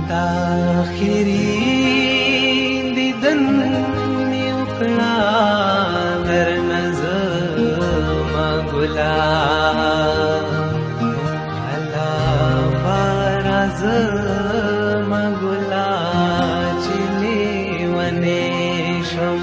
داخري دیدن می وکړه در نظم ګلا هلا فراز مګلا چلی ونې شم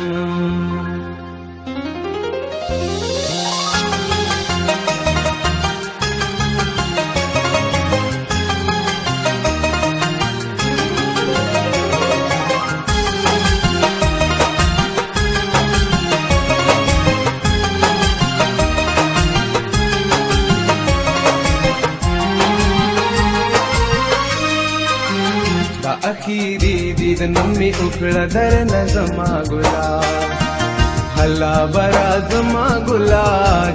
आखिरी दीदन में उखड़ा दर नज़मा गुला हल्ला बरा जमा गुला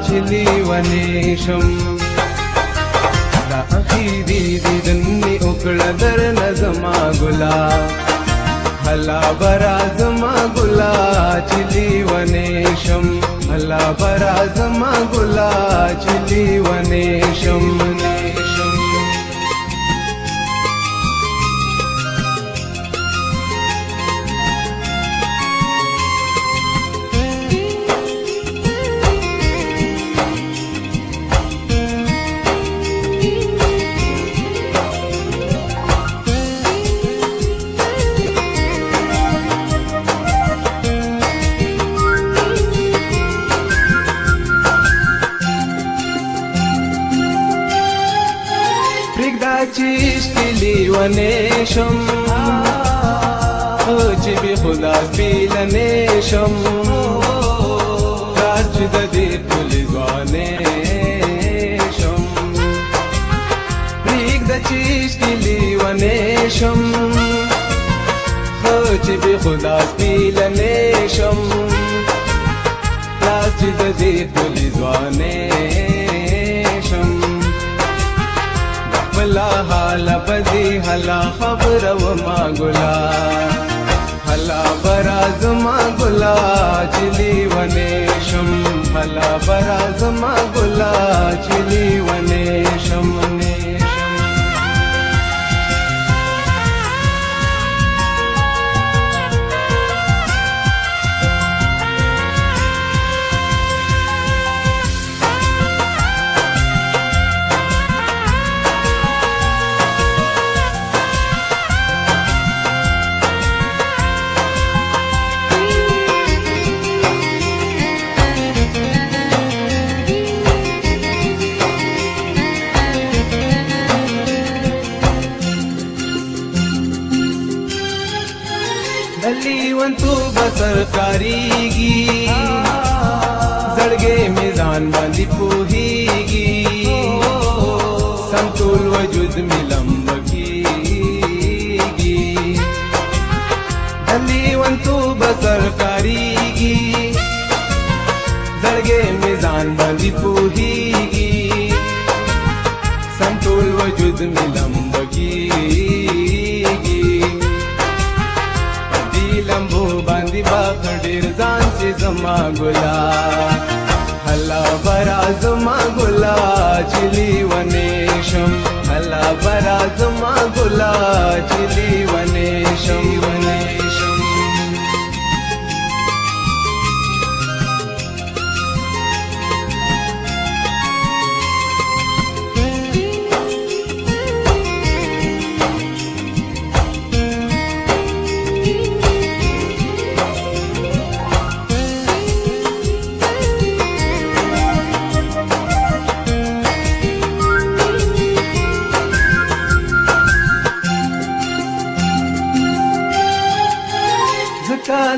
चिली वनेशम आखिरी दीदन में उखड़ा दर नज़मा गुला हल्ला बरा जमा गुला चिली वनेशम हल्ला बरा जमा गुला चिली वनेशम चिश्तिली वनेशम चिबी खुदा पीलनेशम राजद दे पुलिस वनेशम प्रीग द चिश्तिली वनेशम चिबी खुदा पीलनेशम राजद दे पुलिस वनेशम हला हाला बदी हला खबर व मागुला हला बराज मागुला चिली वनेशम हला बराज मागुला चिली वनेशम वन तू बसर कारीगी जड़गे मिजान बांधी पोहीगी संतुल वजूद मिलम बकीगी दली वन तू बसर कारीगी जड़गे मिजान बांधी पोहीगी संतुल वजूद मिलम बकीगी लंबो बांधी बाखड़ेर जान से जमा गुला हला बरा जमा गुला चिली वनेशम हला बरा जमा गुला चिली वनेशम वनेशम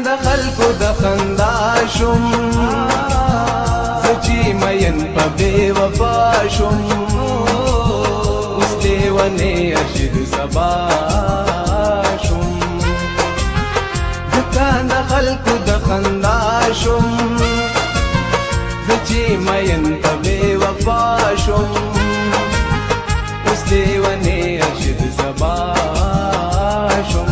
د خلکو د خندا شم سچي مین په بے وفا شم اوس دیوانه ارشد سبا شم ځکه د خلکو د خندا شم سچي مین په بے وفا شم اوس دیوانه ارشد سبا شم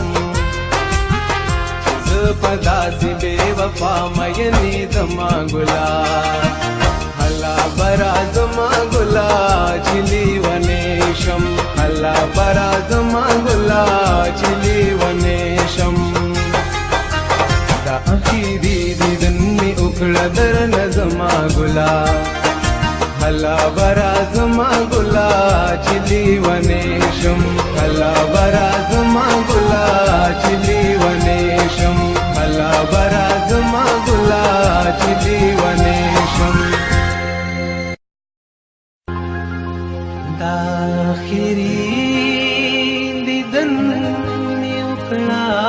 पदा सी बेवफा मयनी दमा गुला हला बरा जमा गुला चिली वनेशम हला बरा जमा गुला چلی ونیشم دا اخیری دیدن می اکړه در نظما ګلا هلا برا زما ګلا چلی ونیشم هلا برا زما ګلا چلی ونیشم هلا برا زما ګلا چلی ونیشم دا آخري دیدن می وکړه